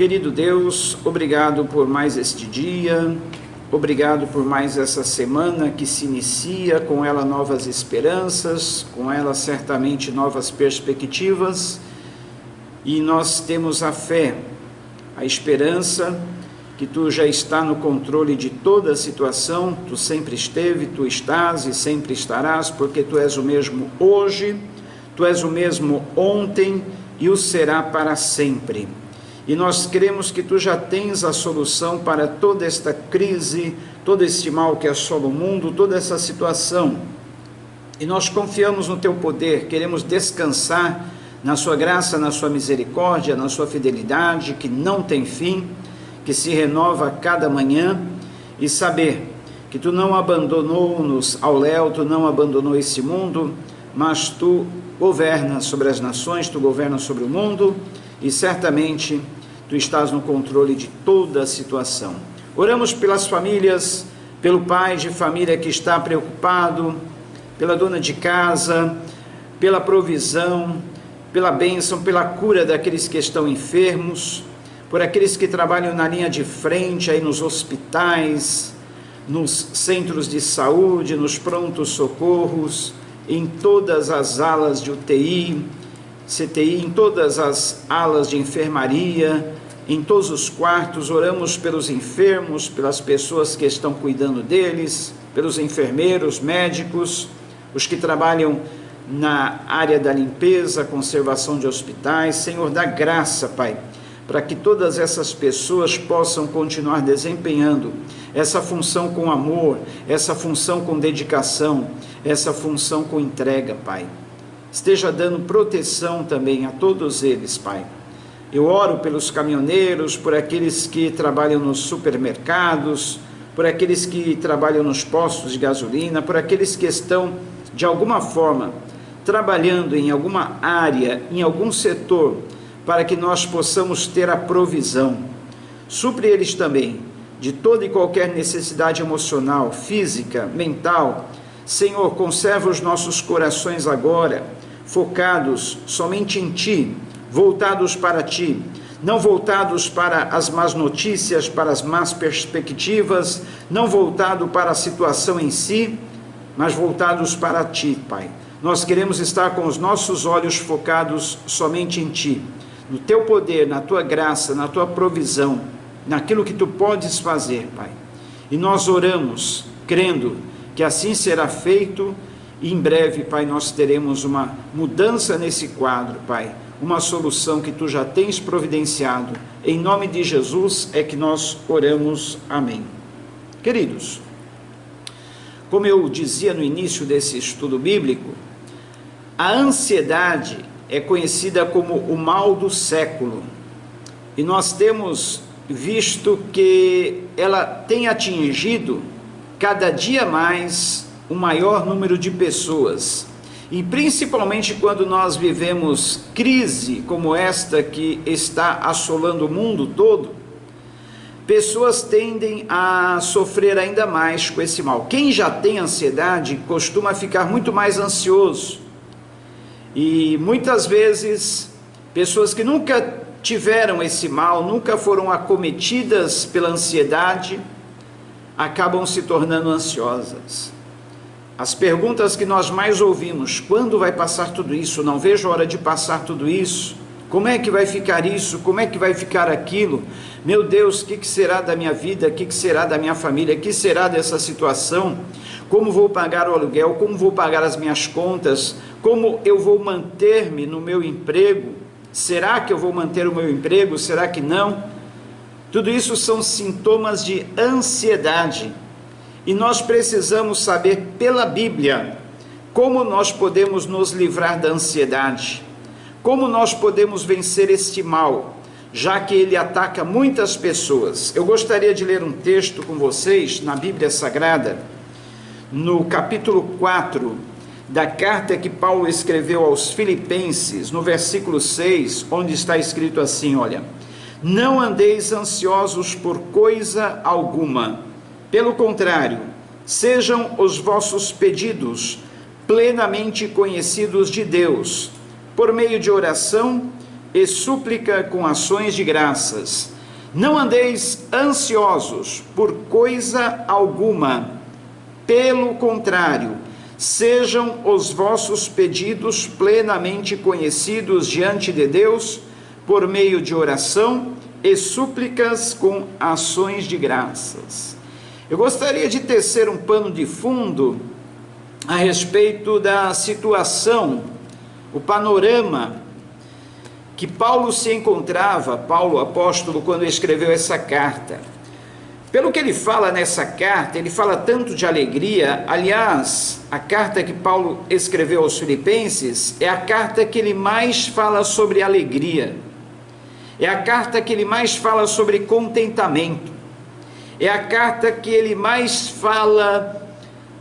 Querido Deus, obrigado por mais este dia, obrigado por mais essa semana que se inicia, com ela novas esperanças, com ela certamente novas perspectivas, e nós temos a fé, a esperança que Tu já está no controle de toda a situação. Tu sempre esteve, Tu estás e sempre estarás, porque Tu és o mesmo hoje, Tu és o mesmo ontem e o será para sempre. E nós cremos que Tu já tens a solução para toda esta crise, todo este mal que assola o mundo, toda essa situação. E nós confiamos no Teu poder, queremos descansar na Sua graça, na Sua misericórdia, na Sua fidelidade, que não tem fim, que se renova a cada manhã, e saber que Tu não abandonou-nos ao léu, Tu não abandonou esse mundo, mas Tu governas sobre as nações, Tu governas sobre o mundo, e certamente Tu estás no controle de toda a situação. Oramos pelas famílias, pelo pai de família que está preocupado, pela dona de casa, pela provisão, pela bênção, pela cura daqueles que estão enfermos, por aqueles que trabalham na linha de frente, aí nos hospitais, nos centros de saúde, nos prontos socorros, em todas as alas de UTI, CTI, em todas as alas de enfermaria, em todos os quartos. Oramos pelos enfermos, pelas pessoas que estão cuidando deles, pelos enfermeiros, médicos, os que trabalham na área da limpeza, conservação de hospitais. Senhor, dá graça, Pai, para que todas essas pessoas possam continuar desempenhando essa função com amor, essa função com dedicação, essa função com entrega, Pai. Esteja dando proteção também a todos eles, Pai. Eu oro pelos caminhoneiros, por aqueles que trabalham nos supermercados, por aqueles que trabalham nos postos de gasolina, por aqueles que estão, de alguma forma, trabalhando em alguma área, em algum setor, para que nós possamos ter a provisão. Supre eles também de toda e qualquer necessidade emocional, física, mental. Senhor, conserva os nossos corações agora, focados somente em Ti, voltados para Ti, não voltados para as más notícias, para as más perspectivas, não voltado para a situação em si, mas voltados para Ti, Pai. Nós queremos estar com os nossos olhos focados somente em Ti, no Teu poder, na Tua graça, na Tua provisão, naquilo que Tu podes fazer, Pai. E nós oramos, crendo que assim será feito, e em breve, Pai, nós teremos uma mudança nesse quadro, Pai, uma solução que Tu já tens providenciado. Em nome de Jesus é que nós oramos. Amém. Queridos, como eu dizia no início desse estudo bíblico, a ansiedade é conhecida como o mal do século, e nós temos visto que ela tem atingido cada dia mais um maior número de pessoas, e principalmente quando nós vivemos crise como esta que está assolando o mundo todo, pessoas tendem a sofrer ainda mais com esse mal. Quem já tem ansiedade costuma ficar muito mais ansioso, e muitas vezes pessoas que nunca tiveram esse mal, nunca foram acometidas pela ansiedade, acabam se tornando ansiosas. As perguntas que nós mais ouvimos: quando vai passar tudo isso? Não vejo a hora de passar tudo isso. Como é que vai ficar isso? Como é que vai ficar aquilo? Meu Deus, o que será da minha vida? O que será da minha família? O que será dessa situação? Como vou pagar o aluguel? Como vou pagar as minhas contas? Como eu vou manter-me no meu emprego? Será que eu vou manter o meu emprego? Será que não? Tudo isso são sintomas de ansiedade. E nós precisamos saber pela Bíblia como nós podemos nos livrar da ansiedade, como nós podemos vencer este mal, já que ele ataca muitas pessoas. Eu gostaria de ler um texto com vocês na Bíblia Sagrada, no capítulo 4 da carta que Paulo escreveu aos Filipenses, no versículo 6, onde está escrito assim, olha: não andeis ansiosos por coisa alguma, pelo contrário, sejam os vossos pedidos plenamente conhecidos de Deus, por meio de oração e súplica com ações de graças. Não andeis ansiosos por coisa alguma, pelo contrário, sejam os vossos pedidos plenamente conhecidos diante de Deus, por meio de oração e súplicas com ações de graças. Eu gostaria de tecer um pano de fundo a respeito da situação, o panorama que Paulo se encontrava, Paulo apóstolo, quando escreveu essa carta. Pelo que ele fala nessa carta, ele fala tanto de alegria. Aliás, a carta que Paulo escreveu aos Filipenses é a carta que ele mais fala sobre alegria. É a carta que ele mais fala sobre contentamento. É a carta que ele mais fala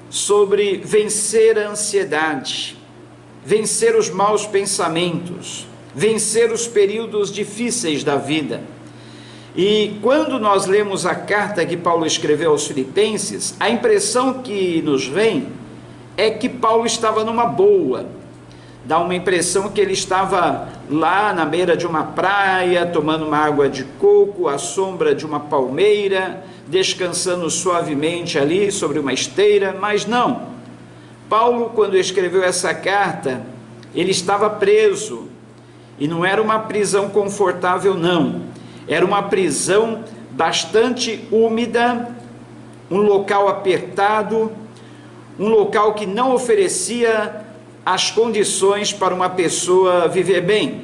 sobre vencer a ansiedade, vencer os maus pensamentos, vencer os períodos difíceis da vida. E quando nós lemos a carta que Paulo escreveu aos Filipenses, a impressão que nos vem é que Paulo estava numa boa. Dá uma impressão que ele estava lá na beira de uma praia, tomando uma água de coco, à sombra de uma palmeira, descansando suavemente ali sobre uma esteira, mas não. Paulo, quando escreveu essa carta, ele estava preso. E não era uma prisão confortável, não. Era uma prisão bastante úmida, um local apertado, um local que não oferecia as condições para uma pessoa viver bem.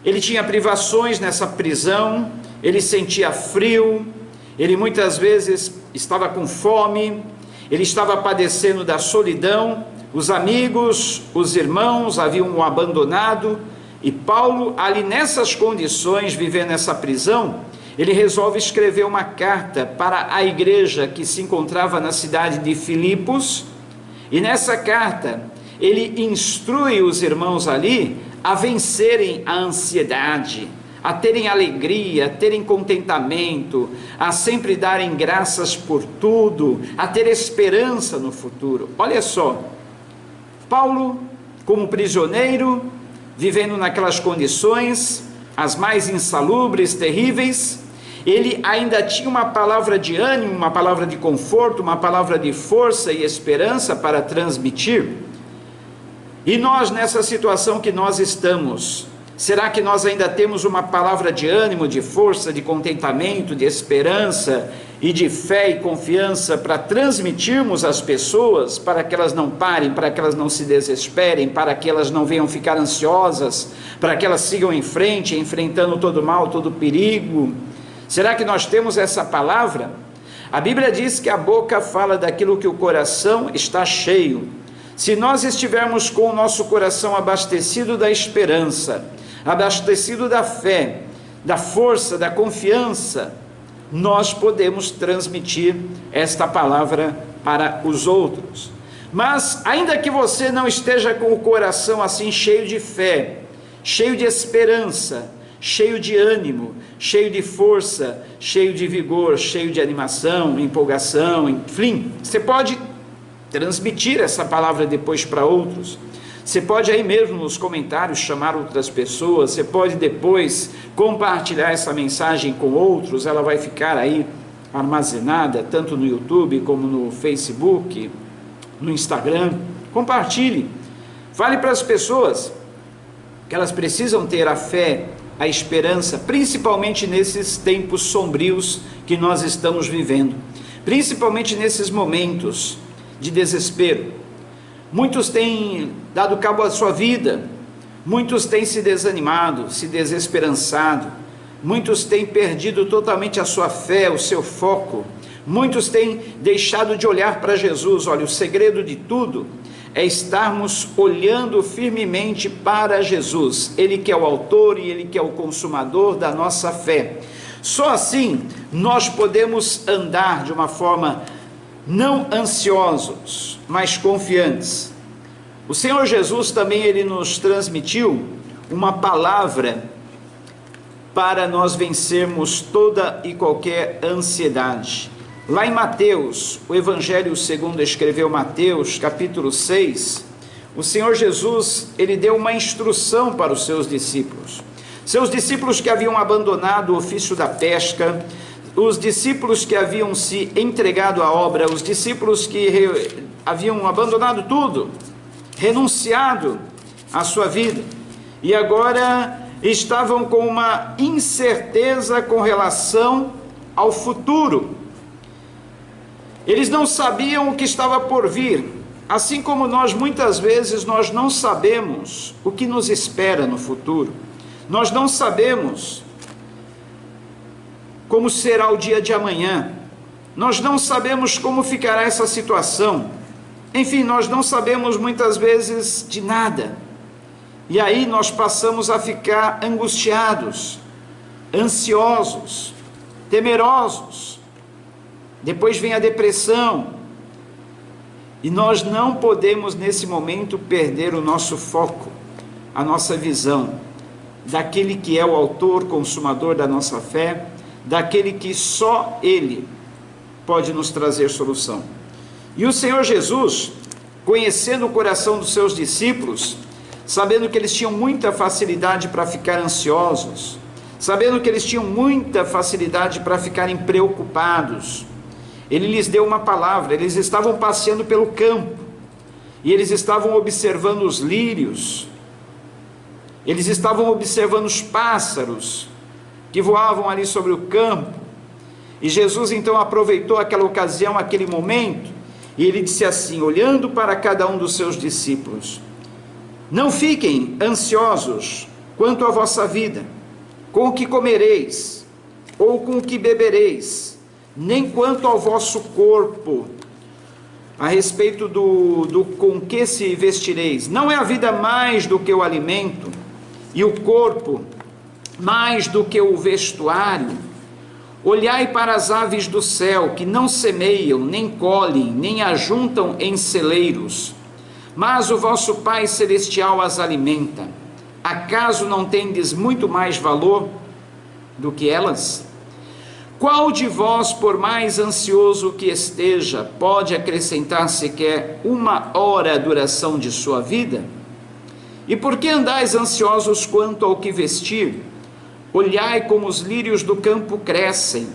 Ele tinha privações nessa prisão, ele sentia frio, ele muitas vezes estava com fome, ele estava padecendo da solidão, os amigos, os irmãos haviam o abandonado. E Paulo, ali nessas condições, vivendo nessa prisão, ele resolve escrever uma carta para a igreja que se encontrava na cidade de Filipos, e nessa carta ele instrui os irmãos ali a vencerem a ansiedade, a terem alegria, a terem contentamento, a sempre darem graças por tudo, a ter esperança no futuro. Olha só, Paulo, como prisioneiro, vivendo naquelas condições, as mais insalubres, terríveis, ele ainda tinha uma palavra de ânimo, uma palavra de conforto, uma palavra de força e esperança para transmitir. E nós, nessa situação que nós estamos, será que nós ainda temos uma palavra de ânimo, de força, de contentamento, de esperança e de fé e confiança para transmitirmos às pessoas, para que elas não parem, para que elas não se desesperem, para que elas não venham ficar ansiosas, para que elas sigam em frente, enfrentando todo mal, todo perigo? Será que nós temos essa palavra? A Bíblia diz que a boca fala daquilo que o coração está cheio. Se nós estivermos com o nosso coração abastecido da esperança, abastecido da fé, da força, da confiança, nós podemos transmitir esta palavra para os outros. Mas ainda que você não esteja com o coração assim cheio de fé, cheio de esperança, cheio de ânimo, cheio de força, cheio de vigor, cheio de animação, empolgação, enfim, você pode transmitir essa palavra depois para outros. Você pode aí mesmo nos comentários chamar outras pessoas, você pode depois compartilhar essa mensagem com outros, ela vai ficar aí armazenada, tanto no YouTube como no Facebook, no Instagram. Compartilhe, fale para as pessoas que elas precisam ter a fé, a esperança, principalmente nesses tempos sombrios que nós estamos vivendo, principalmente nesses momentos de desespero. Muitos têm dado cabo à sua vida, muitos têm se desanimado, se desesperançado, muitos têm perdido totalmente a sua fé, o seu foco, muitos têm deixado de olhar para Jesus. Olha, o segredo de tudo é estarmos olhando firmemente para Jesus, Ele que é o autor e Ele que é o consumador da nossa fé. Só assim nós podemos andar de uma forma não ansiosos, mas confiantes. O Senhor Jesus também, Ele nos transmitiu uma palavra para nós vencermos toda e qualquer ansiedade. Lá em Mateus, o Evangelho segundo escreveu Mateus, capítulo 6, o Senhor Jesus, Ele deu uma instrução para os seus discípulos. Seus discípulos que haviam abandonado o ofício da pesca, os discípulos que haviam se entregado à obra, os discípulos que haviam abandonado tudo, renunciado à sua vida, e agora estavam com uma incerteza com relação ao futuro. Eles não sabiam o que estava por vir, assim como nós muitas vezes nós não sabemos o que nos espera no futuro. Nós não sabemos como será o dia de amanhã. Nós não sabemos como ficará essa situação. Enfim, nós não sabemos muitas vezes de nada. E aí nós passamos a ficar angustiados, ansiosos, temerosos. Depois vem a depressão. E nós não podemos nesse momento perder o nosso foco, a nossa visão daquele que é o autor, consumador da nossa fé, daquele que só Ele pode nos trazer solução. E o Senhor Jesus, conhecendo o coração dos seus discípulos, sabendo que eles tinham muita facilidade para ficar ansiosos, sabendo que eles tinham muita facilidade para ficarem preocupados, Ele lhes deu uma palavra. Eles estavam passeando pelo campo, e eles estavam observando os lírios, eles estavam observando os pássaros que voavam ali sobre o campo, e Jesus então aproveitou aquela ocasião, aquele momento, e ele disse assim, olhando para cada um dos seus discípulos: não fiquem ansiosos quanto à vossa vida, com o que comereis, ou com o que bebereis, nem quanto ao vosso corpo, a respeito do com que se vestireis. Não é a vida mais do que o alimento, e o corpo mais do que o vestuário? Olhai para as aves do céu, que não semeiam, nem colhem, nem ajuntam em celeiros, mas o vosso Pai Celestial as alimenta. Acaso não tendes muito mais valor do que elas? Qual de vós, por mais ansioso que esteja, pode acrescentar sequer uma hora à duração de sua vida? E por que andais ansiosos quanto ao que vestir? Olhai como os lírios do campo crescem,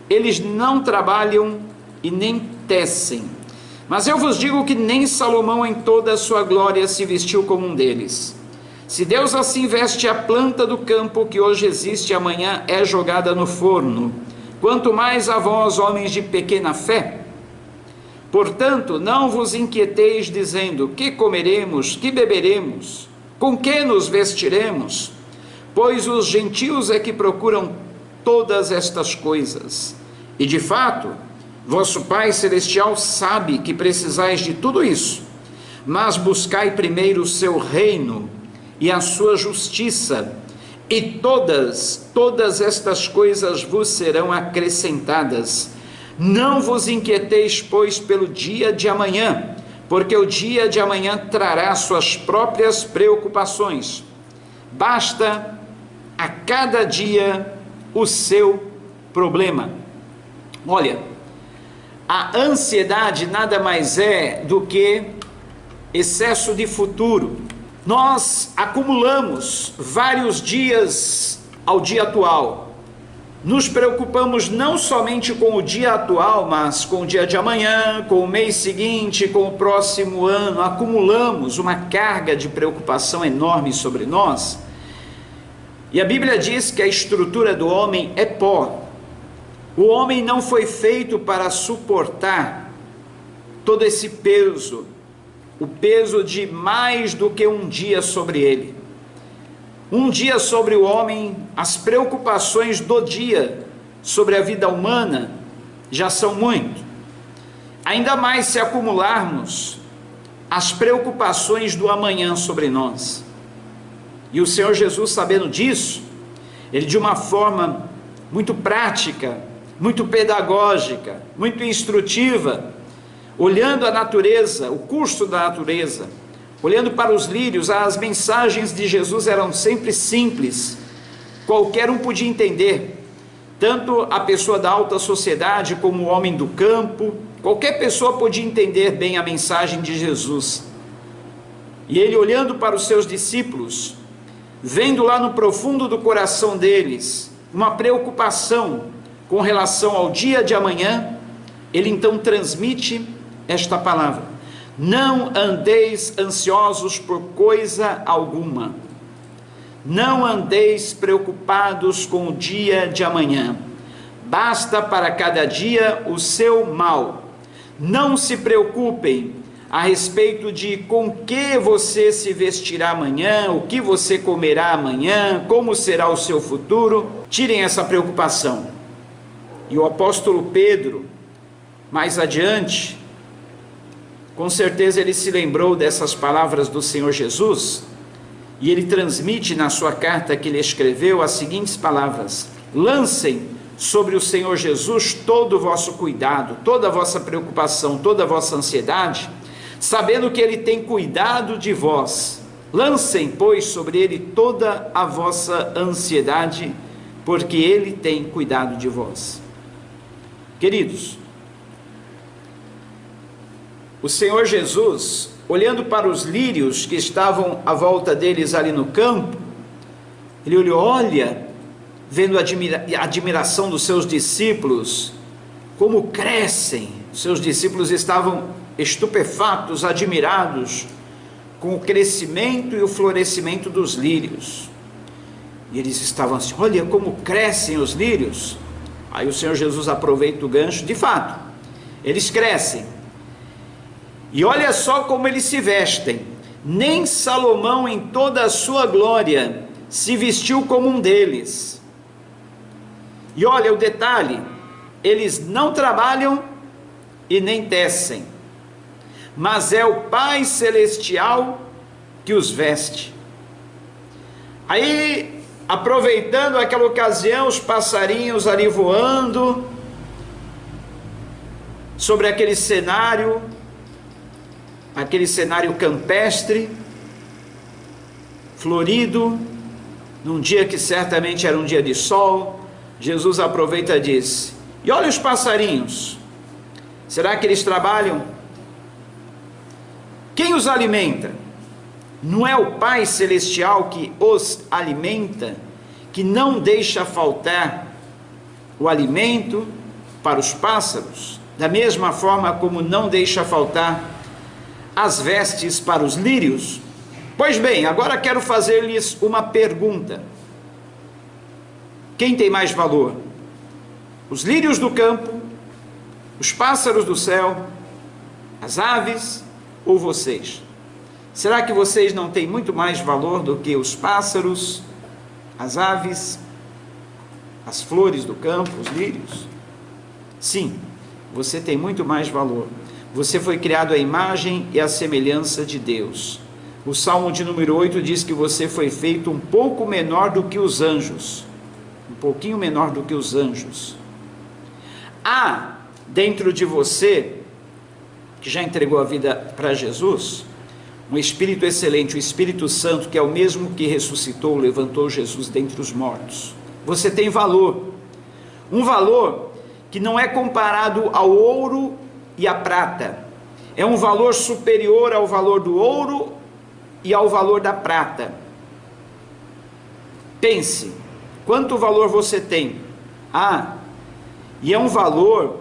eles não trabalham e nem tecem. Mas eu vos digo que nem Salomão em toda a sua glória se vestiu como um deles. Se Deus assim veste a planta do campo, que hoje existe e amanhã é jogada no forno, quanto mais a vós, homens de pequena fé? Portanto, não vos inquieteis dizendo: que comeremos, que beberemos, com que nos vestiremos? Pois os gentios é que procuram todas estas coisas. E de fato, vosso Pai Celestial sabe que precisais de tudo isso. Mas buscai primeiro o seu reino e a sua justiça, e todas estas coisas vos serão acrescentadas. Não vos inquieteis, pois, pelo dia de amanhã, porque o dia de amanhã trará suas próprias preocupações. Basta a cada dia o seu problema. Olha, a ansiedade nada mais é do que excesso de futuro. Nós acumulamos vários dias ao dia atual. Nos preocupamos não somente com o dia atual, mas com o dia de amanhã, com o mês seguinte, com o próximo ano. Acumulamos uma carga de preocupação enorme sobre nós. E a Bíblia diz que a estrutura do homem é pó. O homem não foi feito para suportar todo esse peso, o peso de mais do que um dia sobre ele. Um dia sobre o homem, as preocupações do dia sobre a vida humana já são muito. Ainda mais se acumularmos as preocupações do amanhã sobre nós. E o Senhor Jesus, sabendo disso, Ele de uma forma muito prática, muito pedagógica, muito instrutiva, olhando a natureza, o curso da natureza, olhando para os lírios, as mensagens de Jesus eram sempre simples, qualquer um podia entender, tanto a pessoa da alta sociedade como o homem do campo, qualquer pessoa podia entender bem a mensagem de Jesus. E ele, olhando para os seus discípulos, vendo lá no profundo do coração deles uma preocupação com relação ao dia de amanhã, ele então transmite esta palavra: não andeis ansiosos por coisa alguma, não andeis preocupados com o dia de amanhã, basta para cada dia o seu mal. Não se preocupem a respeito de com que você se vestirá amanhã, o que você comerá amanhã, como será o seu futuro. Tirem essa preocupação. E o apóstolo Pedro, mais adiante, com certeza ele se lembrou dessas palavras do Senhor Jesus, e ele transmite na sua carta que ele escreveu as seguintes palavras: lancem sobre o Senhor Jesus todo o vosso cuidado, toda a vossa preocupação, toda a vossa ansiedade, sabendo que ele tem cuidado de vós. Lancem, pois, sobre ele toda a vossa ansiedade, porque ele tem cuidado de vós. Queridos, o Senhor Jesus, olhando para os lírios que estavam à volta deles ali no campo, ele olhou, olha, vendo a admiração dos seus discípulos, como crescem. Os seus discípulos estavam estupefatos, admirados com o crescimento e o florescimento dos lírios. E eles estavam assim, olha como crescem os lírios. Aí o Senhor Jesus aproveita o gancho, de fato, eles crescem. E olha só como eles se vestem. Nem Salomão em toda a sua glória se vestiu como um deles. E olha o detalhe, eles não trabalham e nem tecem, mas é o Pai Celestial que os veste. Aí, aproveitando aquela ocasião, os passarinhos ali voando sobre aquele cenário campestre, florido, num dia que certamente era um dia de sol. Jesus aproveita e diz, e olha os passarinhos, será que eles trabalham? Quem os alimenta? Não é o Pai Celestial que os alimenta, que não deixa faltar o alimento para os pássaros, da mesma forma como não deixa faltar as vestes para os lírios? Pois bem, agora quero fazer-lhes uma pergunta. Quem tem mais valor? Os lírios do campo, os pássaros do céu, as aves ou vocês? Será que vocês não têm muito mais valor do que os pássaros, as aves, as flores do campo, os lírios? Sim, você tem muito mais valor. Você foi criado à imagem e à semelhança de Deus. O Salmo de número 8 diz que você foi feito um pouco menor do que os anjos. Um pouquinho menor do que os anjos. Há dentro de você, que já entregou a vida para Jesus, um Espírito excelente, o Espírito Santo, que é o mesmo que ressuscitou, levantou Jesus dentre os mortos. Você tem valor, um valor que não é comparado ao ouro e à prata, é um valor superior ao valor do ouro e ao valor da prata. Pense, quanto valor você tem? E é um valor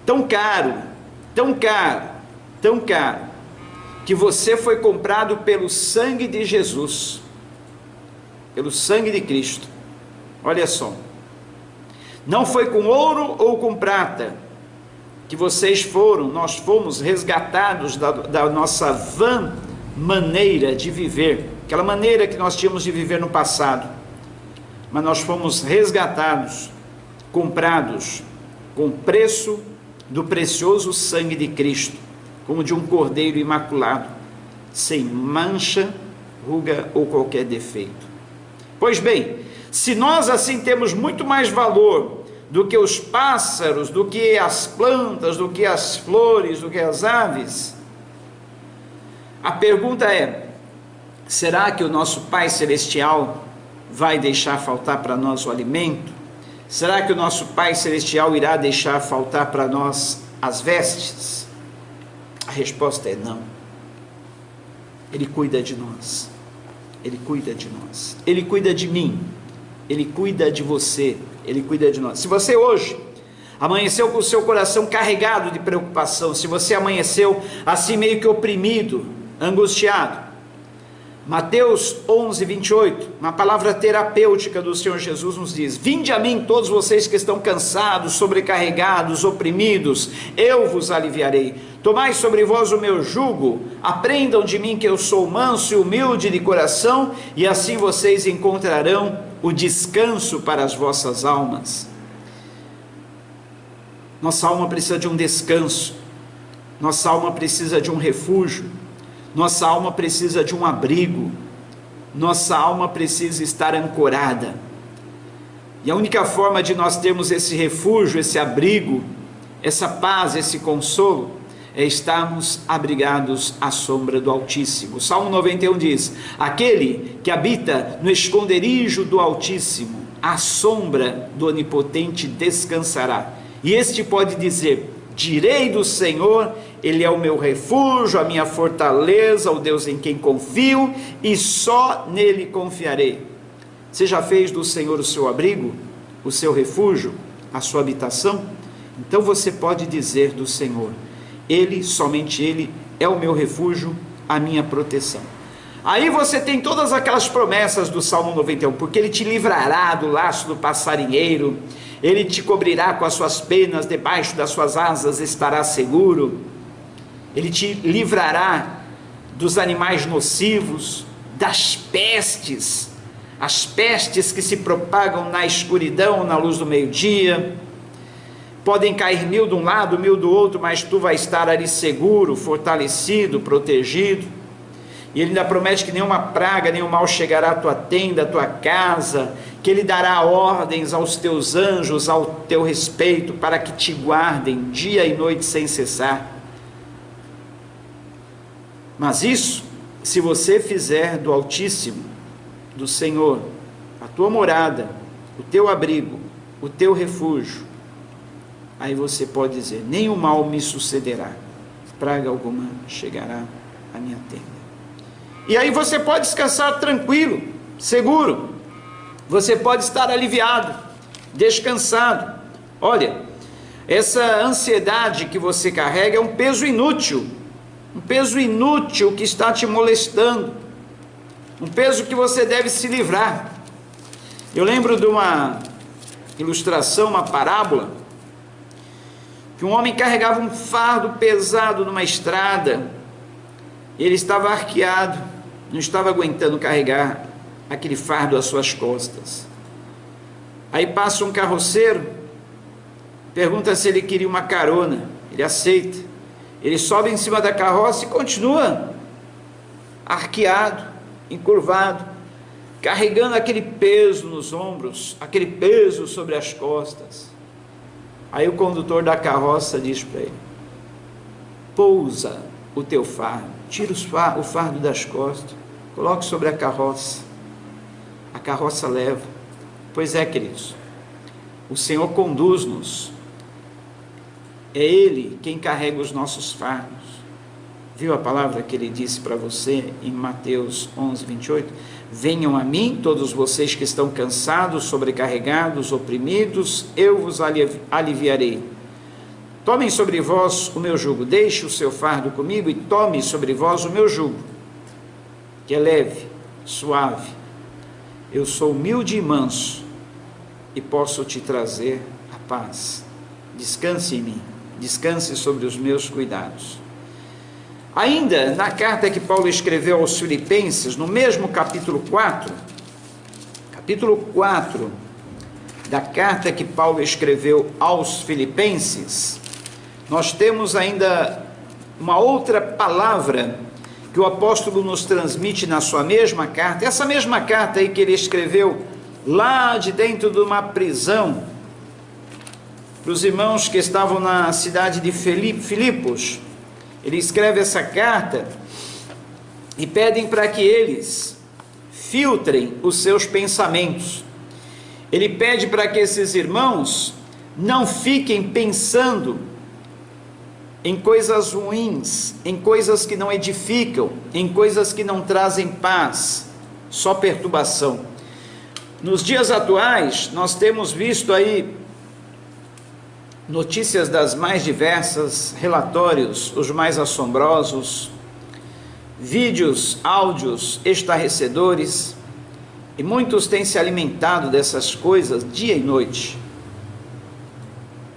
tão caro, tão caro, tão caro, que você foi comprado pelo sangue de Jesus, pelo sangue de Cristo. Olha só, não foi com ouro ou com prata que nós fomos resgatados da nossa vã maneira de viver, aquela maneira que nós tínhamos de viver no passado, mas nós fomos resgatados, comprados com preço do precioso sangue de Cristo, como de um cordeiro imaculado, sem mancha, ruga ou qualquer defeito. Pois bem, se nós assim temos muito mais valor do que os pássaros, do que as plantas, do que as flores, do que as aves, a pergunta é, será que o nosso Pai Celestial vai deixar faltar para nós o alimento? Será que o nosso Pai Celestial irá deixar faltar para nós as vestes? A resposta é não. Ele cuida de nós. Ele cuida de nós, Ele cuida de mim, Ele cuida de você, Ele cuida de nós. Se você hoje amanheceu com o seu coração carregado de preocupação, se você amanheceu assim meio que oprimido, angustiado, Mateus 11, 28, uma palavra terapêutica do Senhor Jesus nos diz: vinde a mim todos vocês que estão cansados, sobrecarregados, oprimidos, eu vos aliviarei. Tomai sobre vós o meu jugo, aprendam de mim que eu sou manso e humilde de coração, e assim vocês encontrarão o descanso para as vossas almas. Nossa alma precisa de um descanso, nossa alma precisa de um refúgio, nossa alma precisa de um abrigo, nossa alma precisa estar ancorada. E a única forma de nós termos esse refúgio, esse abrigo, essa paz, esse consolo, é estarmos abrigados à sombra do Altíssimo. O Salmo 91 diz: aquele que habita no esconderijo do Altíssimo, à sombra do Onipotente descansará. E este pode dizer: direi do Senhor, Ele é o meu refúgio, a minha fortaleza, o Deus em quem confio, e só nele confiarei. Você já fez do Senhor o seu abrigo, o seu refúgio, a sua habitação? Então você pode dizer do Senhor: Ele, somente Ele, é o meu refúgio, a minha proteção. Aí você tem todas aquelas promessas do Salmo 91, porque Ele te livrará do laço do passarinheiro, Ele te cobrirá com as suas penas, debaixo das suas asas estará seguro, Ele te livrará dos animais nocivos, das pestes, as pestes que se propagam na escuridão, na luz do meio-dia. Podem cair 1000 de um lado, 1000 do outro, mas tu vais estar ali seguro, fortalecido, protegido. E Ele ainda promete que nenhuma praga, nenhum mal chegará à tua tenda, à tua casa, que Ele dará ordens aos teus anjos ao teu respeito, para que te guardem dia e noite sem cessar. Mas isso, se você fizer do Altíssimo, do Senhor, a tua morada, o teu abrigo, o teu refúgio, aí você pode dizer: nenhum mal me sucederá, praga alguma chegará à minha tenda. E aí você pode descansar tranquilo, seguro, você pode estar aliviado, descansado. Olha, essa ansiedade que você carrega é um peso inútil que está te molestando, um peso que você deve se livrar. Eu lembro de uma ilustração, uma parábola, que um homem carregava um fardo pesado numa estrada, ele estava arqueado, não estava aguentando carregar aquele fardo às suas costas. Aí passa um carroceiro, pergunta se ele queria uma carona, ele aceita, ele sobe em cima da carroça e continua arqueado, encurvado, carregando aquele peso nos ombros, aquele peso sobre as costas. Aí o condutor da carroça diz para ele: pousa o teu fardo, tira o fardo das costas, coloque sobre a carroça leva. Pois é, queridos, o Senhor conduz-nos, é Ele quem carrega os nossos fardos. Viu a palavra que Ele disse para você em Mateus 11, 28? Venham a mim todos vocês que estão cansados, sobrecarregados, oprimidos, eu vos aliviarei. Tomem sobre vós o meu jugo, deixe o seu fardo comigo e tome sobre vós o meu jugo, que é leve, suave. Eu sou humilde e manso e posso te trazer a paz. Descanse em mim, descanse sobre os meus cuidados. Ainda na carta que Paulo escreveu aos Filipenses, no mesmo capítulo 4 da carta que Paulo escreveu aos Filipenses, nós temos ainda uma outra palavra que o apóstolo nos transmite na sua mesma carta, essa mesma carta aí que ele escreveu lá de dentro de uma prisão, para os irmãos que estavam na cidade de Filipos. Ele escreve essa carta e pedem para que eles filtrem os seus pensamentos. Ele pede para que esses irmãos não fiquem pensando em coisas ruins, em coisas que não edificam, em coisas que não trazem paz, só perturbação. Nos dias atuais, nós temos visto aí notícias das mais diversas, relatórios os mais assombrosos, vídeos, áudios estarrecedores, e muitos têm se alimentado dessas coisas dia e noite.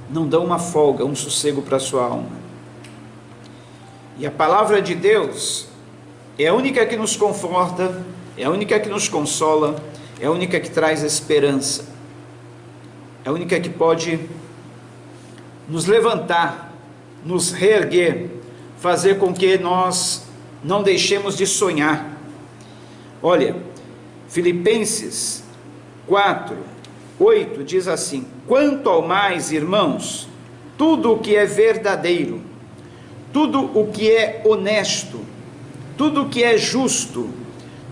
Não dão uma folga, um sossego para a sua alma. E a palavra de Deus é a única que nos conforta, é a única que nos consola, é a única que traz esperança, é a única que pode nos levantar, nos reerguer, fazer com que nós não deixemos de sonhar. Olha, Filipenses 4:8 diz assim: quanto ao mais, irmãos, tudo o que é verdadeiro, tudo o que é honesto, tudo o que é justo,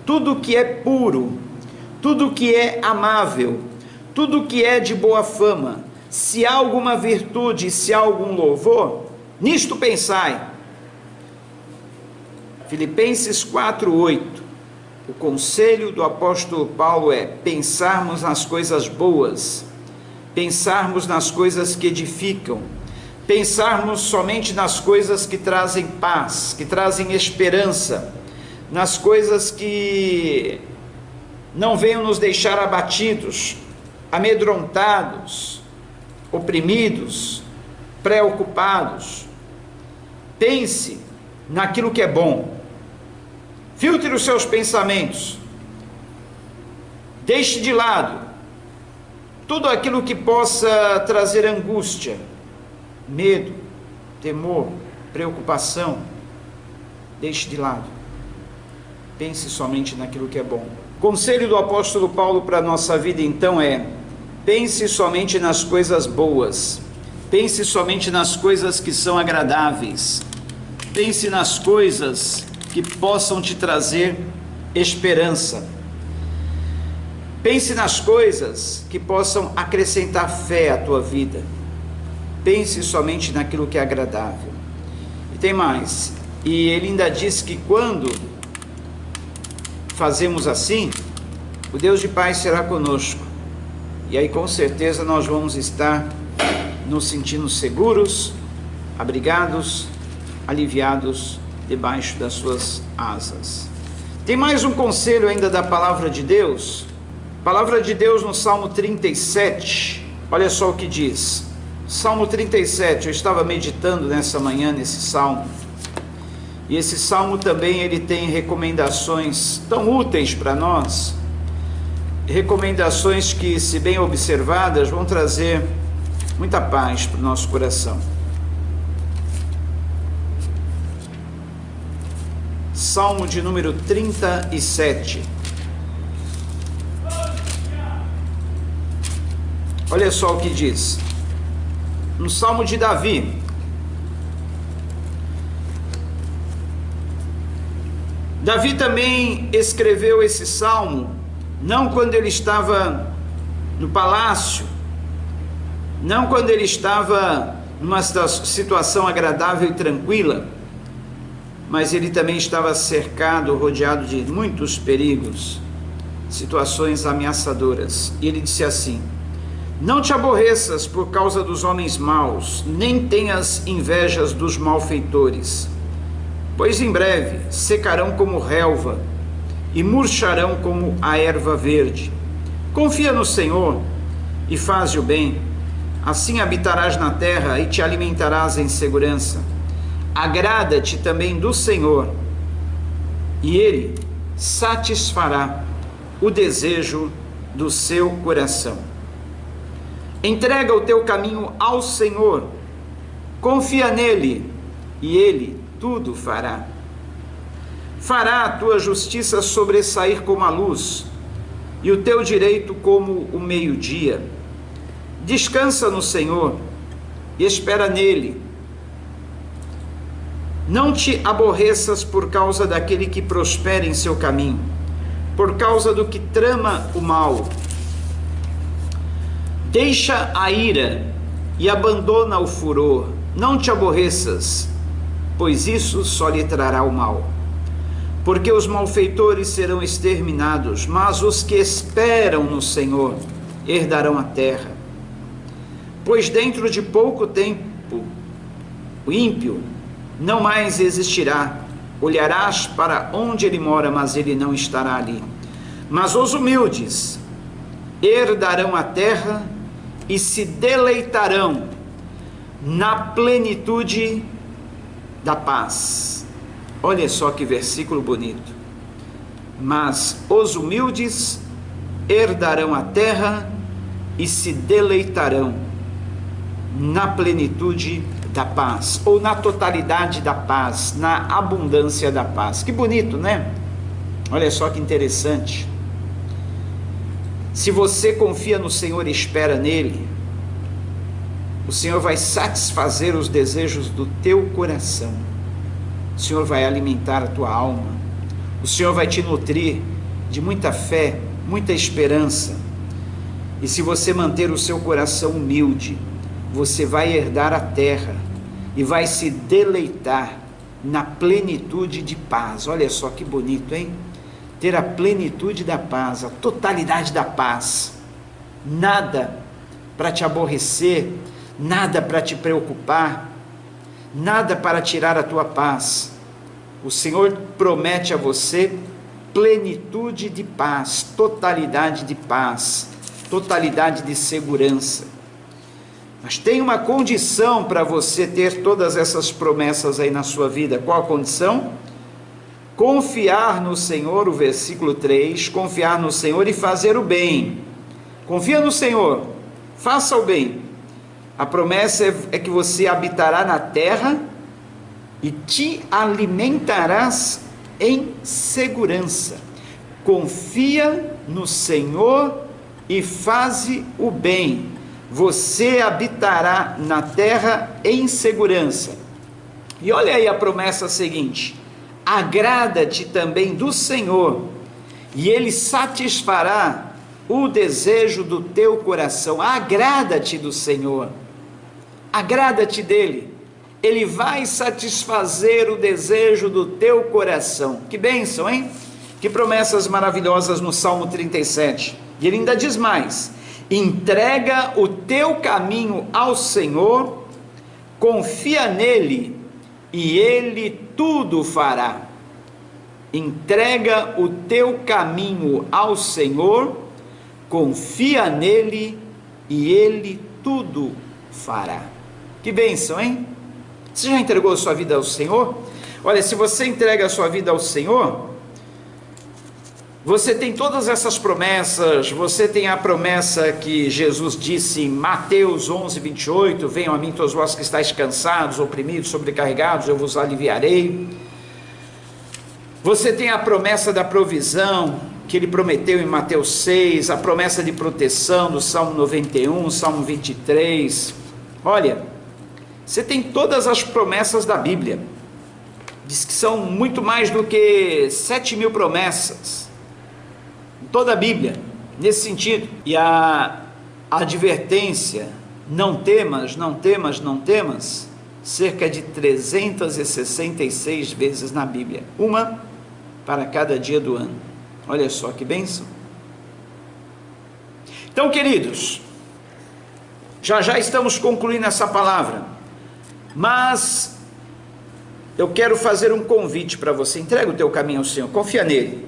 tudo o que é puro, tudo o que é amável, tudo o que é de boa fama, se há alguma virtude, se há algum louvor, nisto pensai. Filipenses 4:8. O conselho do apóstolo Paulo é pensarmos nas coisas boas, pensarmos nas coisas que edificam, pensarmos somente nas coisas que trazem paz, que trazem esperança, nas coisas que não venham nos deixar abatidos, amedrontados, oprimidos, preocupados. Pense naquilo que é bom. Filtre os seus pensamentos. Deixe de lado tudo aquilo que possa trazer angústia, medo, temor, preocupação. Deixe de lado. Pense somente naquilo que é bom. O conselho do apóstolo Paulo para a nossa vida então é: pense somente nas coisas boas. Pense somente nas coisas que são agradáveis. Pense nas coisas que possam te trazer esperança. Pense nas coisas que possam acrescentar fé à tua vida. Pense somente naquilo que é agradável. E tem mais. E ele ainda diz que quando fazemos assim, o Deus de paz será conosco. E aí com certeza nós vamos estar nos sentindo seguros, abrigados, aliviados debaixo das suas asas. Tem mais um conselho ainda da palavra de Deus. Palavra de Deus no Salmo 37. Olha só o que diz. Salmo 37, eu estava meditando nessa manhã nesse salmo. E esse salmo também ele tem recomendações tão úteis para nós. Recomendações que, se bem observadas, vão trazer muita paz para o nosso coração. Salmo de número 37. Olha só o que diz. No Salmo de Davi. Davi também escreveu esse salmo, não quando ele estava no palácio, não quando ele estava numa situação agradável e tranquila, mas ele também estava cercado, rodeado de muitos perigos, situações ameaçadoras. E ele disse assim: não te aborreças por causa dos homens maus, nem tenhas invejas dos malfeitores, pois em breve secarão como relva e murcharão como a erva verde. Confia no Senhor e faze o bem, assim habitarás na terra e te alimentarás em segurança. Agrada-te também do Senhor, e Ele satisfará o desejo do seu coração. Entrega o teu caminho ao Senhor, confia nele, e Ele tudo fará. Fará a tua justiça sobressair como a luz, e o teu direito como o meio-dia. Descansa no Senhor, e espera nele. Não te aborreças por causa daquele que prospera em seu caminho, por causa do que trama o mal. Deixa a ira e abandona o furor. Não te aborreças, pois isso só lhe trará o mal. porque os malfeitores serão exterminados, mas os que esperam no Senhor herdarão a terra. Pois dentro de pouco tempo o ímpio não mais existirá. Olharás para onde ele mora, mas ele não estará ali. Mas os humildes herdarão a terra e se deleitarão na plenitude da paz. Olha só que versículo bonito. Mas os humildes herdarão a terra e se deleitarão na plenitude da paz, ou na totalidade da paz, na abundância da paz. Que bonito, né? Olha só que interessante. Se você confia no Senhor e espera nele, o Senhor vai satisfazer os desejos do teu coração. O Senhor vai alimentar a tua alma. O Senhor vai te nutrir de muita fé, muita esperança. E se você manter o seu coração humilde, você vai herdar a terra e vai se deleitar na plenitude de paz. Olha só que bonito, hein? Ter a plenitude da paz, a totalidade da paz. Nada para te aborrecer, nada para te preocupar, nada para tirar a tua paz. O Senhor promete a você plenitude de paz, totalidade de paz, totalidade de segurança. Mas tem uma condição para você ter todas essas promessas aí na sua vida. Qual a condição? Confiar no Senhor, o versículo 3, confiar no Senhor e fazer o bem. Confia no Senhor, faça o bem. A promessa é que você habitará na terra e te alimentarás em segurança. Confia no Senhor e faze o bem. Você habitará na terra em segurança. E olha aí a promessa seguinte: agrada-te também do Senhor, e Ele satisfará o desejo do teu coração. Agrada-te do Senhor, agrada-te dEle, Ele vai satisfazer o desejo do teu coração. Que bênção, hein? Que promessas maravilhosas no Salmo 37. E ele ainda diz mais: entrega o teu caminho ao Senhor, confia nele e ele tudo fará. Entrega o teu caminho ao Senhor, confia nele e ele tudo fará. Que bênção, hein? Você já entregou a sua vida ao Senhor? Olha, se você entrega a sua vida ao Senhor, você tem todas essas promessas. Você tem a promessa que Jesus disse em Mateus 11, 28, venham a mim todos vós que estáis cansados, oprimidos, sobrecarregados, eu vos aliviarei. Você tem a promessa da provisão, que ele prometeu em Mateus 6, a promessa de proteção do Salmo 91, Salmo 23. Olha, você tem todas as promessas da Bíblia. Diz que são muito mais do que 7.000 promessas. Toda a Bíblia, nesse sentido. E a advertência, não temas, não temas, não temas, cerca de 366 vezes na Bíblia, uma para cada dia do ano. Olha só que bênção. Então, queridos, já estamos concluindo essa palavra, mas eu quero fazer um convite para você. Entrega o teu caminho ao Senhor, confia nele.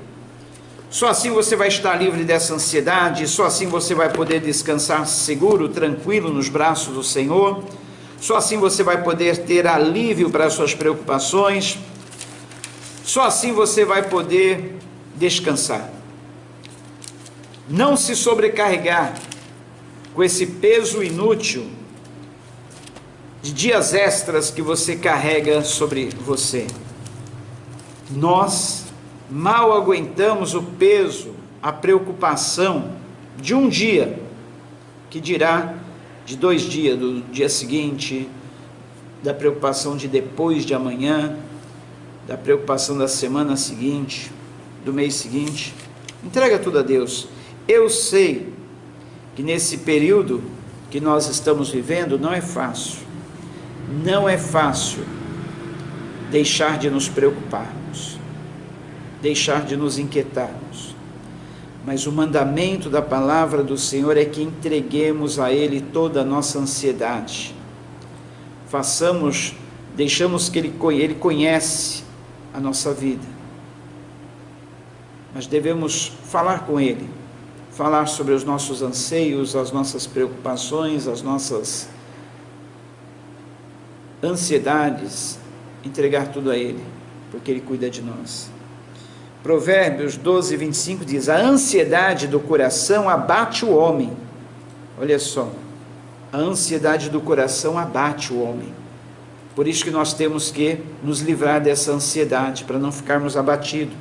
Só assim você vai estar livre dessa ansiedade, só assim você vai poder descansar seguro, tranquilo nos braços do Senhor, só assim você vai poder ter alívio para as suas preocupações, só assim você vai poder descansar. Não se sobrecarregar com esse peso inútil de dias extras que você carrega sobre você. Nós mal aguentamos o peso, a preocupação de um dia, que dirá de 2 dias, do dia seguinte, da preocupação de depois de amanhã, da preocupação da semana seguinte, do mês seguinte. Entrega tudo a Deus. Eu sei que nesse período que nós estamos vivendo não é fácil, não é fácil deixar de nos preocuparmos. deixar de nos inquietarmos. Mas o mandamento da palavra do Senhor é que entreguemos a Ele toda a nossa ansiedade. Deixamos que Ele conhece a nossa vida. Mas devemos falar com Ele, falar sobre os nossos anseios, as nossas preocupações, as nossas ansiedades, entregar tudo a Ele, porque Ele cuida de nós. Provérbios 12, 25 diz: a ansiedade do coração abate o homem. Olha só, a ansiedade do coração abate o homem. Por isso que nós temos que nos livrar dessa ansiedade, para não ficarmos abatidos.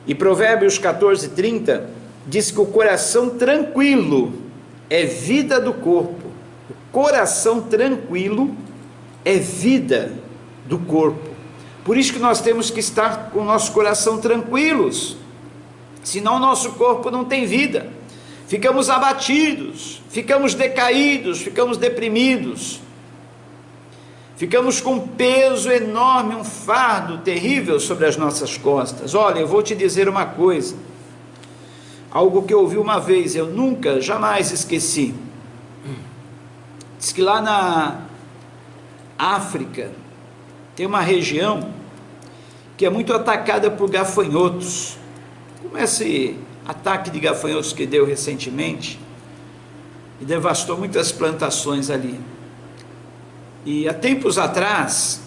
E Provérbios 14, 30 diz que o coração tranquilo é vida do corpo. O coração tranquilo é vida do corpo. Por isso que nós temos que estar com o nosso coração tranquilos, senão o nosso corpo não tem vida. Ficamos abatidos, ficamos decaídos, ficamos deprimidos, ficamos com um peso enorme, um fardo terrível sobre as nossas costas. Olha, eu vou te dizer uma coisa, algo que eu ouvi uma vez, eu nunca, jamais esqueci. Diz que lá na África tem uma região que é muito atacada por gafanhotos, como esse ataque de gafanhotos que deu recentemente, e devastou muitas plantações ali. E há tempos atrás,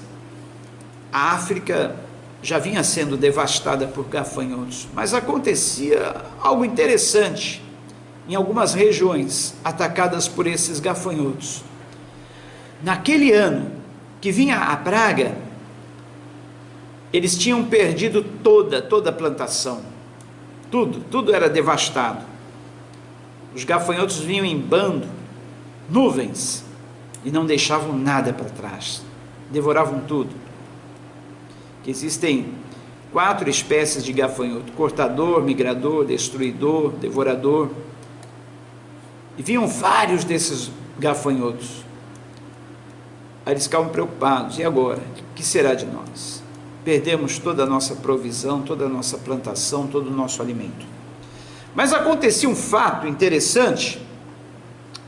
a África já vinha sendo devastada por gafanhotos, mas acontecia algo interessante em algumas regiões atacadas por esses gafanhotos. Naquele ano que vinha a praga, eles tinham perdido toda a plantação, tudo era devastado. Os gafanhotos vinham em bando, nuvens, e não deixavam nada para trás, devoravam tudo. Existem 4 espécies de gafanhoto: cortador, migrador, destruidor, devorador, e vinham vários desses gafanhotos. Aí eles ficavam preocupados: e agora? O que será de nós? Perdemos toda a nossa provisão, toda a nossa plantação, todo o nosso alimento. Mas acontecia um fato interessante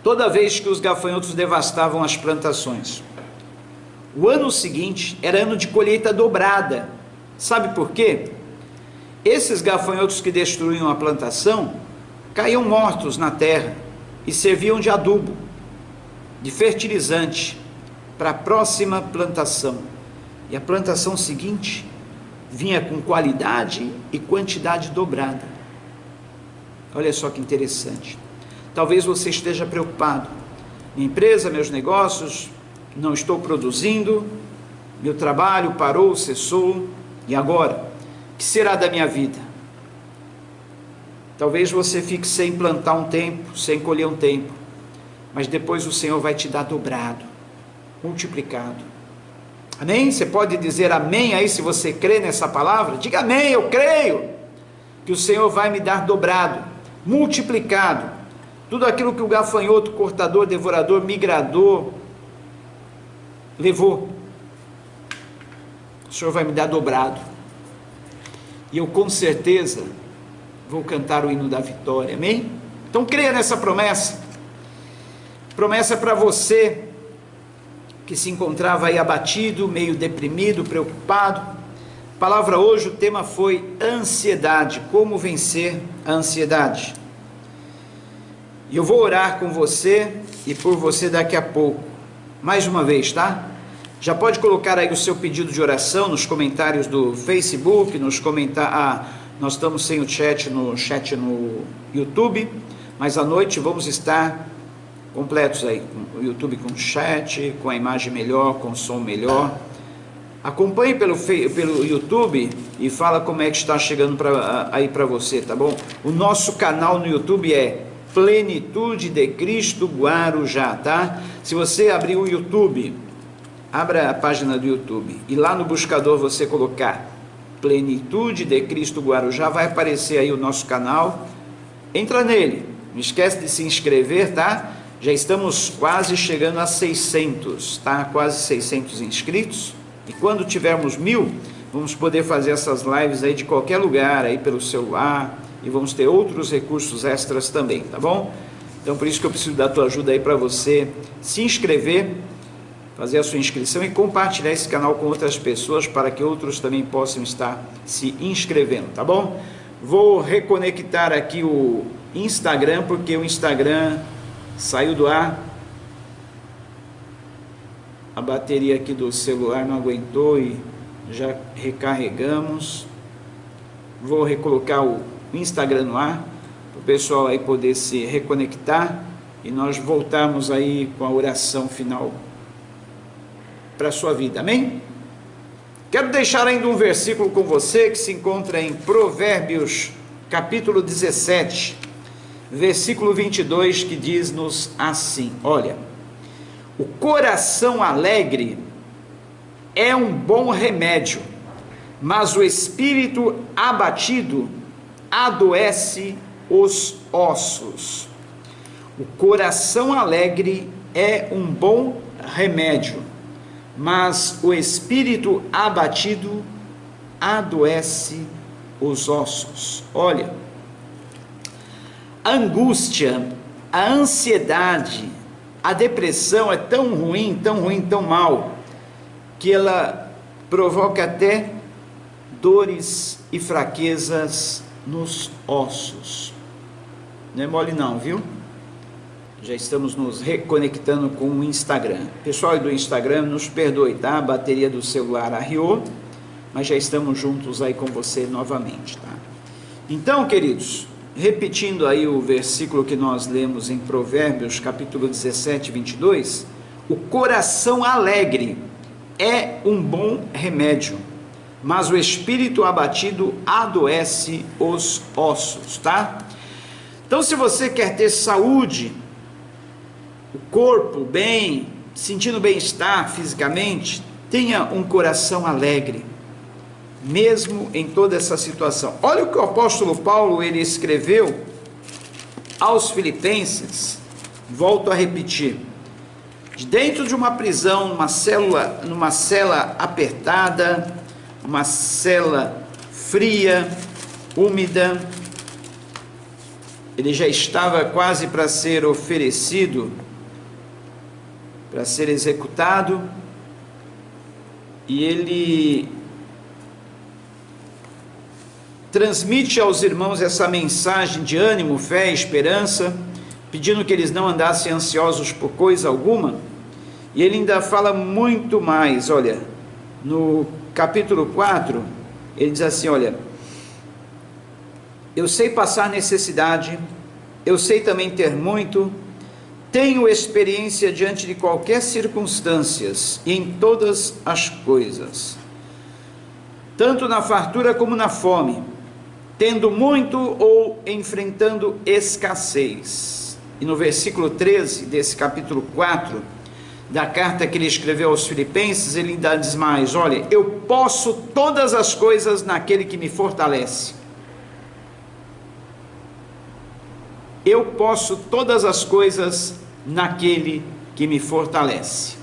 toda vez que os gafanhotos devastavam as plantações. O ano seguinte era ano de colheita dobrada. Sabe por quê? Esses gafanhotos que destruíam a plantação caíam mortos na terra e serviam de adubo, de fertilizante para a próxima plantação. E a plantação seguinte vinha com qualidade e quantidade dobrada. Olha só que interessante. Talvez você esteja preocupado: minha empresa, meus negócios, não estou produzindo, meu trabalho parou, cessou, e agora? O que será da minha vida? Talvez você fique sem plantar um tempo, sem colher um tempo, mas depois o Senhor vai te dar dobrado, multiplicado. Amém? Você pode dizer amém aí se você crê nessa palavra? Diga amém, eu creio que o Senhor vai me dar dobrado, multiplicado. Tudo aquilo que o gafanhoto, cortador, devorador, migrador levou, o Senhor vai me dar dobrado. E eu com certeza vou cantar o hino da vitória. Amém? Então creia nessa promessa. Promessa para você que se encontrava aí abatido, meio deprimido, preocupado. Palavra hoje, o tema foi ansiedade, como vencer a ansiedade. E eu vou orar com você e por você daqui a pouco, mais uma vez, tá? Já pode colocar aí o seu pedido de oração nos comentários do Facebook, nós estamos sem o chat no YouTube, mas à noite vamos estar completos aí, com o YouTube com chat, com a imagem melhor, com som melhor. Acompanhe pelo YouTube e fala como é que está chegando aí para você, tá bom? O nosso canal no YouTube é Plenitude de Cristo Guarujá, tá? Se você abrir o YouTube, abra a página do YouTube e lá no buscador você colocar Plenitude de Cristo Guarujá, vai aparecer aí o nosso canal. Entra nele, não esquece de se inscrever, tá? Já estamos quase chegando a 600, tá? Quase 600 inscritos. E quando tivermos 1000, vamos poder fazer essas lives aí de qualquer lugar, aí pelo celular, e vamos ter outros recursos extras também, tá bom? Então por isso que eu preciso da tua ajuda aí para você se inscrever, fazer a sua inscrição e compartilhar esse canal com outras pessoas para que outros também possam estar se inscrevendo, tá bom? Vou reconectar aqui o Instagram, porque o Instagram saiu do ar, a bateria aqui do celular não aguentou e já recarregamos. Vou recolocar o Instagram no ar, para o pessoal aí poder se reconectar e nós voltarmos aí com a oração final para a sua vida, amém? Quero deixar ainda um versículo com você que se encontra em Provérbios capítulo 17, versículo 22, que diz-nos assim, olha: o coração alegre é um bom remédio, mas o espírito abatido adoece os ossos. O coração alegre é um bom remédio, mas o espírito abatido adoece os ossos. Olha, a angústia, a ansiedade, a depressão é tão ruim, tão mal, que ela provoca até dores e fraquezas nos ossos. Não é mole não, viu? Já estamos nos reconectando com o Instagram. Pessoal do Instagram, nos perdoe, tá? A bateria do celular arriou, mas já estamos juntos aí com você novamente, tá? Então, queridos, repetindo aí o versículo que nós lemos em Provérbios, capítulo 17, 22, o coração alegre é um bom remédio, mas o espírito abatido adoece os ossos, tá? Então, se você quer ter saúde, o corpo bem, sentindo bem-estar fisicamente, tenha um coração alegre, mesmo em toda essa situação. Olha o que o apóstolo Paulo ele escreveu aos Filipenses, volto a repetir, dentro de uma prisão, numa cela apertada, uma cela fria, úmida, ele já estava quase para ser oferecido, para ser executado, e ele transmite aos irmãos essa mensagem de ânimo, fé e esperança, pedindo que eles não andassem ansiosos por coisa alguma, e ele ainda fala muito mais. Olha, no capítulo 4, ele diz assim, olha: eu sei passar necessidade, eu sei também ter muito, tenho experiência diante de qualquer circunstâncias e em todas as coisas, tanto na fartura como na fome, tendo muito ou enfrentando escassez. E no versículo 13 desse capítulo 4, da carta que ele escreveu aos Filipenses, ele ainda diz mais, olha: eu posso todas as coisas naquele que me fortalece. Eu posso todas as coisas naquele que me fortalece.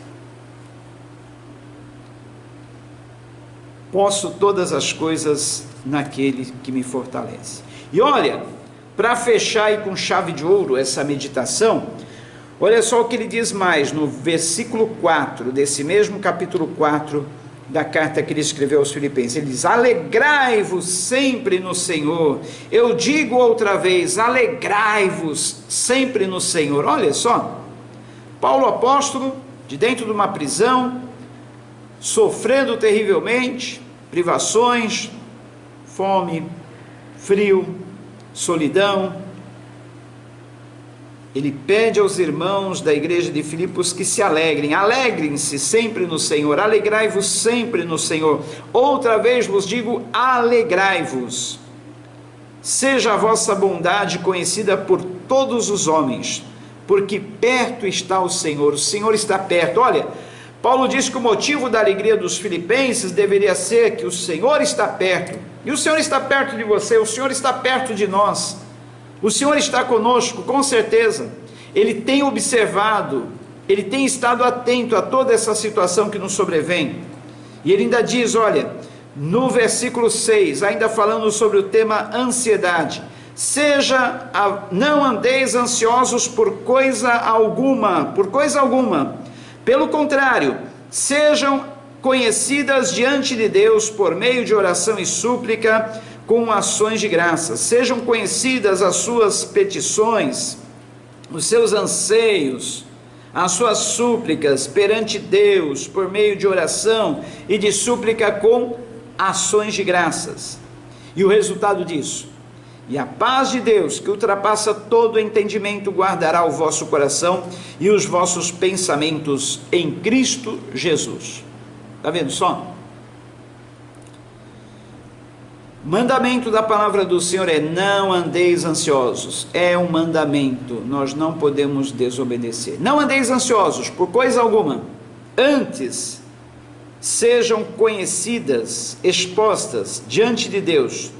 Posso todas as coisas naquele que me fortalece. E olha, para fechar aí com chave de ouro essa meditação, olha só o que ele diz mais no versículo 4 desse mesmo capítulo 4 da carta que ele escreveu aos Filipenses. Ele diz: alegrai-vos sempre no Senhor. Eu digo outra vez, alegrai-vos sempre no Senhor. Olha só, Paulo apóstolo, de dentro de uma prisão, sofrendo terrivelmente, privações, fome, frio, solidão, ele pede aos irmãos da igreja de Filipos que se alegrem. Alegrem-se sempre no Senhor, alegrai-vos sempre no Senhor. Outra vez vos digo, alegrai-vos. Seja a vossa bondade conhecida por todos os homens, porque perto está o Senhor está perto. Olha, Paulo diz que o motivo da alegria dos filipenses deveria ser que o Senhor está perto, e o Senhor está perto de você, o Senhor está perto de nós. O Senhor está conosco, com certeza. Ele tem observado, Ele tem estado atento a toda essa situação que nos sobrevém. E Ele ainda diz, olha, No versículo 6, ainda falando sobre o tema ansiedade: não andeis ansiosos por coisa alguma, pelo contrário, sejam conhecidas diante de Deus por meio de oração e súplica, com ações de graça. Sejam conhecidas as suas petições, os seus anseios, as suas súplicas perante Deus, por meio de oração e de súplica com ações de graças. E o resultado disso: e a paz de Deus, que ultrapassa todo entendimento, guardará o vosso coração e os vossos pensamentos em Cristo Jesus. Está vendo só? Mandamento da palavra do Senhor é: não andeis ansiosos. É um mandamento, nós não podemos desobedecer. Não andeis ansiosos por coisa alguma, antes sejam conhecidas, expostas diante de Deus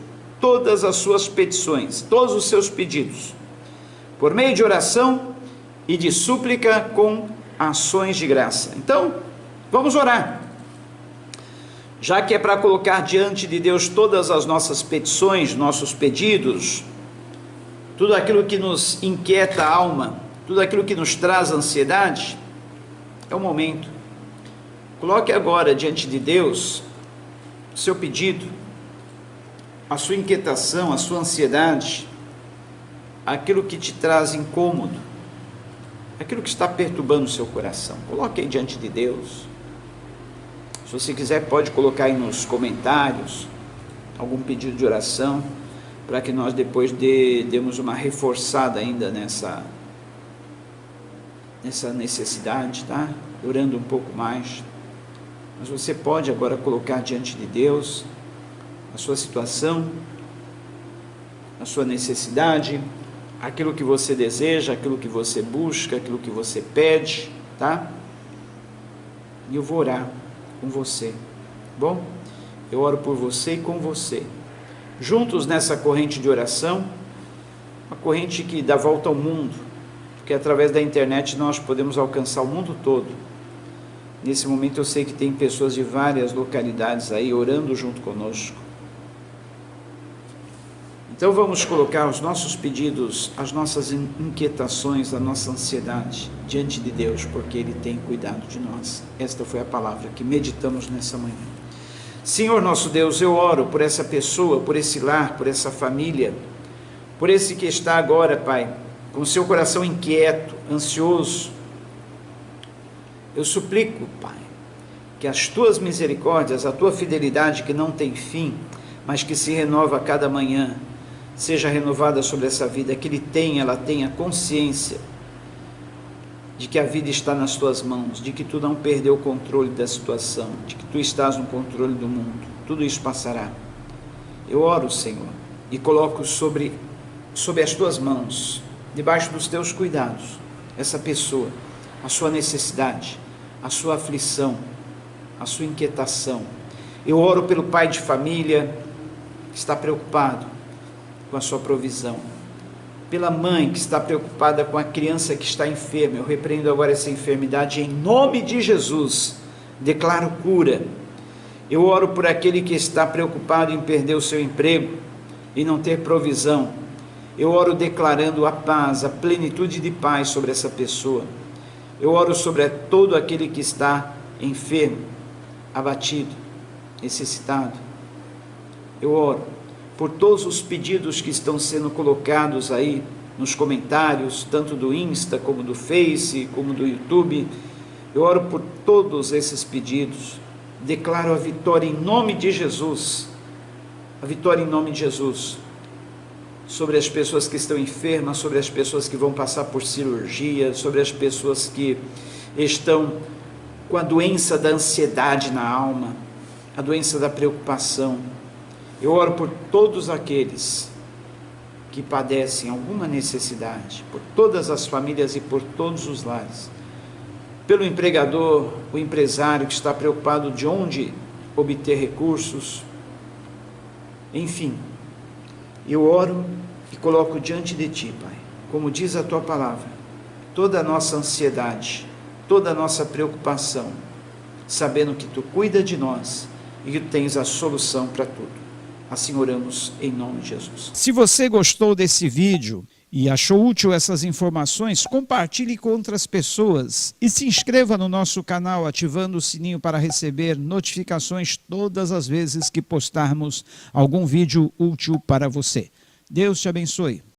todas as suas petições, todos os seus pedidos, por meio de oração e de súplica com ações de graça. Então, vamos orar. Já que é para colocar diante de Deus todas as nossas petições, nossos pedidos, tudo aquilo que nos inquieta a alma, tudo aquilo que nos traz ansiedade, é o momento. Coloque agora diante de Deus o seu pedido, a sua inquietação, a sua ansiedade, aquilo que te traz incômodo, aquilo que está perturbando o seu coração. Coloque aí diante de Deus. Se você quiser, pode colocar aí nos comentários algum pedido de oração, para que nós depois demos uma reforçada ainda nessa necessidade, tá? Orando um pouco mais. Mas você pode agora colocar diante de Deus a sua situação, a sua necessidade, aquilo que você deseja, aquilo que você busca, aquilo que você pede, tá? E eu vou orar com você. Bom, eu oro por você e com você, juntos nessa corrente de oração, uma corrente que dá volta ao mundo, porque através da internet nós podemos alcançar o mundo todo. Nesse momento eu sei que tem pessoas de várias localidades aí orando junto conosco. Então vamos colocar os nossos pedidos, as nossas inquietações, a nossa ansiedade diante de Deus, porque Ele tem cuidado de nós. Esta foi a palavra que meditamos nessa manhã. Senhor nosso Deus, eu oro por essa pessoa, por esse lar, por essa família, por esse que está agora, Pai, com seu coração inquieto, ansioso. Eu suplico, Pai, que as Tuas misericórdias, a Tua fidelidade que não tem fim, mas que se renova a cada manhã, seja renovada sobre essa vida, que ela tenha consciência de que a vida está nas Tuas mãos, de que Tu não perdeu o controle da situação, de que Tu estás no controle do mundo. Tudo isso passará. Eu oro, Senhor, e coloco sobre as Tuas mãos, debaixo dos Teus cuidados, essa pessoa, a sua necessidade, a sua aflição, a sua inquietação. Eu oro pelo pai de família que está preocupado com a sua provisão, pela mãe que está preocupada com a criança que está enferma. Eu repreendo agora essa enfermidade em nome de Jesus, declaro cura. Eu oro por aquele que está preocupado em perder o seu emprego e não ter provisão. Eu oro declarando a paz, a plenitude de paz sobre essa pessoa. Eu oro sobre todo aquele que está enfermo, abatido, necessitado. Eu oro por todos os pedidos que estão sendo colocados aí nos comentários, tanto do Insta, como do Face, como do YouTube. Eu oro por todos esses pedidos, declaro a vitória em nome de Jesus, a vitória em nome de Jesus, sobre as pessoas que estão enfermas, sobre as pessoas que vão passar por cirurgia, sobre as pessoas que estão com a doença da ansiedade na alma, a doença da preocupação. Eu oro por todos aqueles que padecem alguma necessidade, por todas as famílias e por todos os lares, pelo empregador, o empresário que está preocupado de onde obter recursos, enfim, eu oro e coloco diante de Ti, Pai, como diz a Tua palavra, toda a nossa ansiedade, toda a nossa preocupação, sabendo que Tu cuida de nós, e que tens a solução para tudo. Assim oramos em nome de Jesus. Se você gostou desse vídeo e achou útil essas informações, compartilhe com outras pessoas e se inscreva no nosso canal ativando o sininho para receber notificações todas as vezes que postarmos algum vídeo útil para você. Deus te abençoe.